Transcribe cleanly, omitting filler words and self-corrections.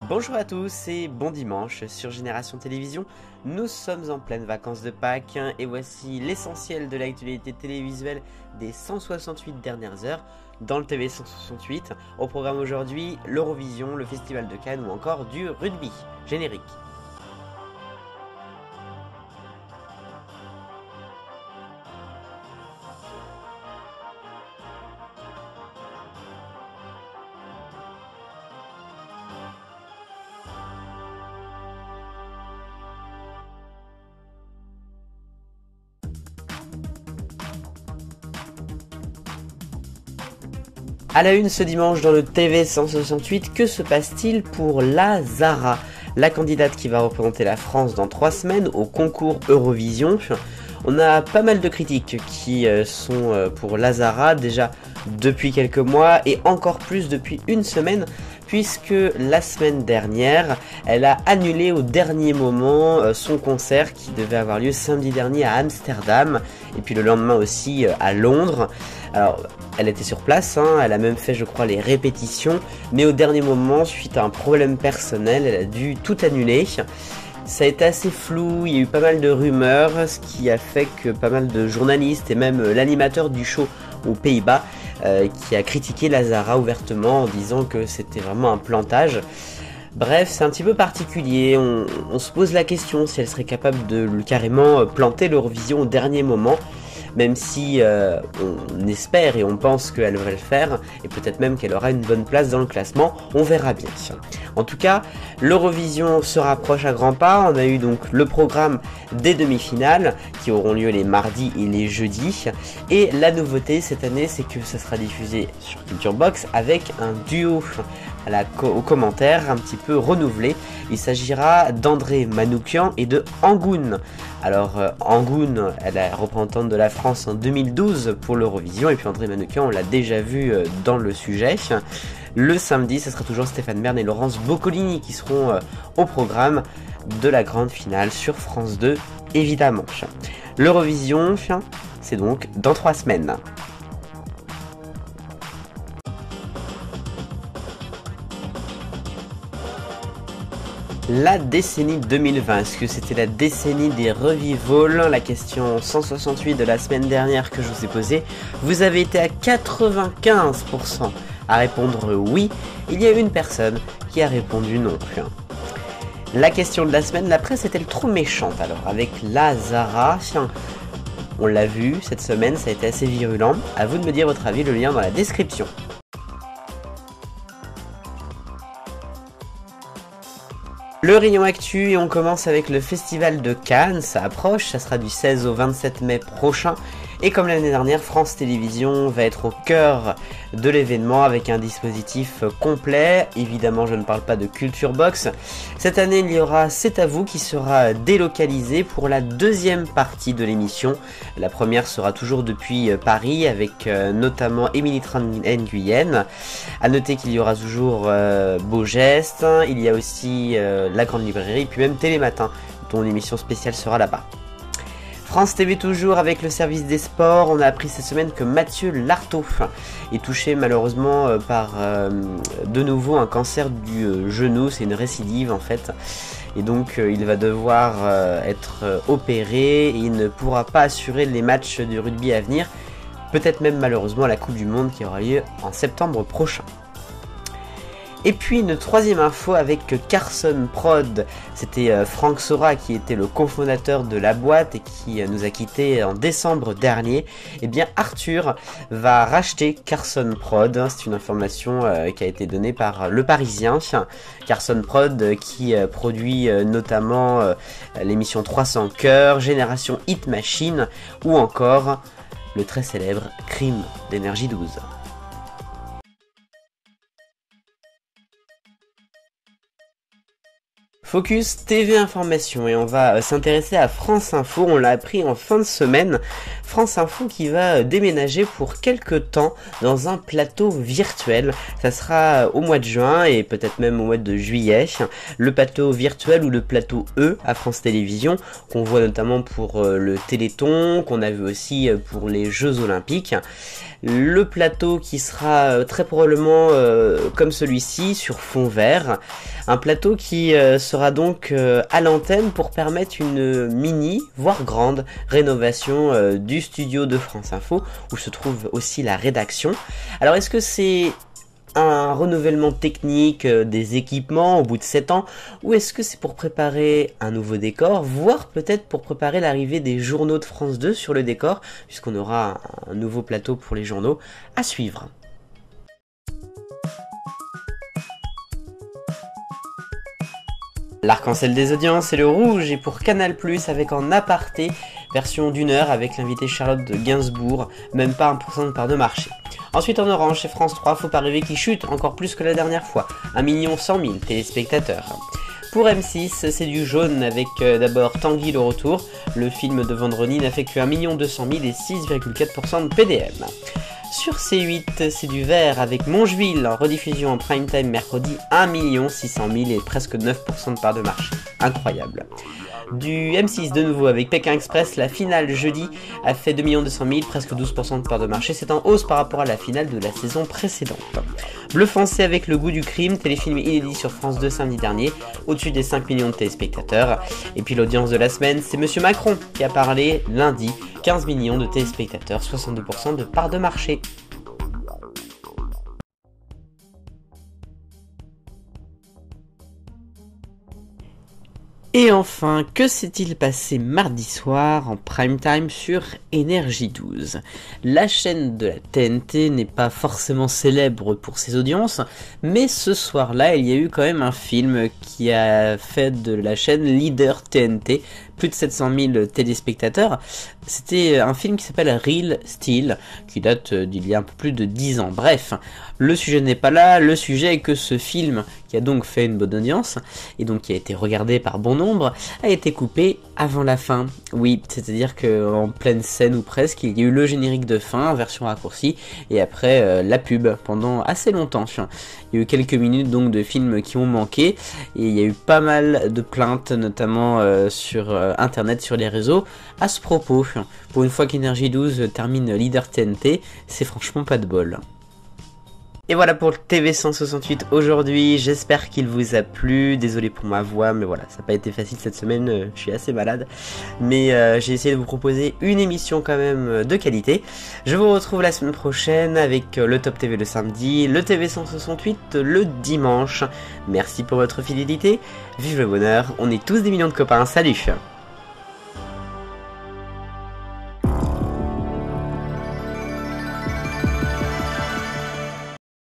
Bonjour à tous et bon dimanche sur Génération Télévision. Nous sommes en pleine vacances de Pâques et voici l'essentiel de l'actualité télévisuelle des 168 dernières heures dans le TV 168. Au programme aujourd'hui, l'Eurovision, le Festival de Cannes ou encore du rugby. Générique. A la une ce dimanche dans le TV 168, que se passe-t-il pour Lazara, la candidate qui va représenter la France dans 3 semaines au concours Eurovision? On a pas mal de critiques qui sont pour Lazara déjà depuis quelques mois et encore plus depuis une semaine, puisque la semaine dernière, elle a annulé au dernier moment son concert qui devait avoir lieu samedi dernier à Amsterdam et puis le lendemain aussi à Londres. Alors, elle était sur place, elle a même fait je crois les répétitions, mais au dernier moment, suite à un problème personnel, elle a dû tout annuler. Ça a été assez flou, il y a eu pas mal de rumeurs, ce qui a fait que pas mal de journalistes et même l'animateur du show aux Pays-Bas qui a critiqué Lazara ouvertement en disant que c'était vraiment un plantage. Bref, c'est un petit peu particulier, on se pose la question si elle serait capable de carrément planter l'Eurovision au dernier moment. Même si on espère et on pense qu'elle va le faire, et peut-être même qu'elle aura une bonne place dans le classement, on verra bien. En tout cas, l'Eurovision se rapproche à grands pas, on a eu donc le programme des demi-finales, qui auront lieu les mardis et les jeudis, et la nouveauté cette année, c'est que ça sera diffusé sur Culture Box avec un duo au commentaire un petit peu renouvelé. Il s'agira d'André Manoukian et de Angoune. Alors Angoune, elle est représentante de la France en 2012 pour l'Eurovision, et puis André Manoukian, on l'a déjà vu dans le sujet. Le samedi, ce sera toujours Stéphane Bern et Laurence Boccolini qui seront au programme de la grande finale sur France 2, évidemment. L'Eurovision, c'est donc dans 3 semaines. La décennie 2020, est-ce que c'était la décennie des revivals? La question 168 de la semaine dernière que je vous ai posée, vous avez été à 95% à répondre oui. Il y a une personne qui a répondu non. La question de la semaine, la presse est-elle trop méchante? Alors avec Lazara, on l'a vu cette semaine, ça a été assez virulent. À vous de me dire votre avis, le lien dans la description. Le rayon actu, et on commence avec le Festival de Cannes, ça approche, ça sera du 16 au 27 mai prochain. Et comme l'année dernière, France Télévisions va être au cœur de l'événement avec un dispositif complet. Évidemment, je ne parle pas de Culture Box. Cette année, il y aura C'est à vous qui sera délocalisé pour la deuxième partie de l'émission. La première sera toujours depuis Paris avec notamment Émilie Nguyen. À noter qu'il y aura toujours Beau Geste, il y a aussi La Grande Librairie, puis même Télématin, dont une émission spéciale sera là-bas. France TV toujours avec le service des sports. On a appris cette semaine que Mathieu Lartaud est touché malheureusement par de nouveau un cancer du genou. C'est une récidive en fait. Et donc il va devoir être opéré et il ne pourra pas assurer les matchs du rugby à venir. Peut-être même malheureusement la Coupe du Monde qui aura lieu en septembre prochain. Et puis une troisième info avec Carson Prod, c'était Franck Sora qui était le cofondateur de la boîte et qui nous a quittés en décembre dernier. Et bien Arthur va racheter Carson Prod, c'est une information qui a été donnée par Le Parisien. Carson Prod qui produit notamment l'émission 300 Cœurs, Génération Hit Machine ou encore le très célèbre Crime d'Énergie 12. Focus TV Information, et on va s'intéresser à France Info. On l'a appris en fin de semaine, France Info qui va déménager pour quelques temps dans un plateau virtuel. Ça sera au mois de juin et peut-être même au mois de juillet. Le plateau virtuel ou le plateau E à France Télévisions, qu'on voit notamment pour le Téléthon, qu'on a vu aussi pour les Jeux Olympiques. le plateau qui sera très probablement comme celui-ci sur fond vert, un plateau qui sera donc à l'antenne pour permettre une mini, voire grande rénovation du studio de France Info où se trouve aussi la rédaction. Alors est-ce que c'est un renouvellement technique des équipements au bout de 7 ans, ou est-ce que c'est pour préparer un nouveau décor, voire peut-être pour préparer l'arrivée des journaux de France 2 sur le décor, puisqu'on aura un nouveau plateau pour les journaux à suivre. L'arc-en-ciel des audiences est le rouge, et pour Canal+, avec en aparté, version d'1 heure avec l'invité Charlotte de Gainsbourg, même pas 1% de part de marché. Ensuite en orange, chez France 3, faut pas rêver qui chute encore plus que la dernière fois, 1 100 000 téléspectateurs. Pour M6, c'est du jaune avec d'abord Tanguy le retour, le film de vendredi n'a fait que 1 200 000 et 6,4% de PDM. Sur C8, c'est du vert avec Mongeville en rediffusion en prime time mercredi, 1 600 000 et presque 9% de part de marché. Incroyable. Du M6 de nouveau avec Pékin Express, la finale jeudi a fait 2 200 000, presque 12% de part de marché, c'est en hausse par rapport à la finale de la saison précédente. Bleu foncé avec Le goût du crime, téléfilm inédit sur France 2 samedi dernier, au-dessus des 5 millions de téléspectateurs. Et puis l'audience de la semaine, c'est Monsieur Macron qui a parlé lundi, 15 millions de téléspectateurs, 62% de part de marché. Et enfin, que s'est-il passé mardi soir en prime time sur Énergie 12 ? La chaîne de la TNT n'est pas forcément célèbre pour ses audiences, mais ce soir-là, il y a eu quand même un film qui a fait de la chaîne leader TNT, plus de 700 000 téléspectateurs. C'était un film qui s'appelle Real Steel, qui date d'il y a un peu plus de 10 ans. Bref, le sujet n'est pas là, le sujet est que ce film, qui a donc fait une bonne audience, et donc qui a été regardé par bon nombre, a été coupé avant la fin. Oui, c'est-à-dire qu'en pleine scène ou presque, il y a eu le générique de fin, version raccourcie, et après la pub, pendant assez longtemps. Il y a eu quelques minutes donc de films qui ont manqué, et il y a eu pas mal de plaintes, notamment sur internet, sur les réseaux, à ce propos. Pour une fois qu'Énergie 12 termine leader TNT, c'est franchement pas de bol. Et voilà pour le TV 168 aujourd'hui, j'espère qu'il vous a plu, désolé pour ma voix, mais voilà, ça n'a pas été facile cette semaine, je suis assez malade, mais j'ai essayé de vous proposer une émission quand même de qualité. Je vous retrouve la semaine prochaine avec le Top TV le samedi, le TV 168 le dimanche. Merci pour votre fidélité, vive le bonheur, on est tous des millions de copains, salut!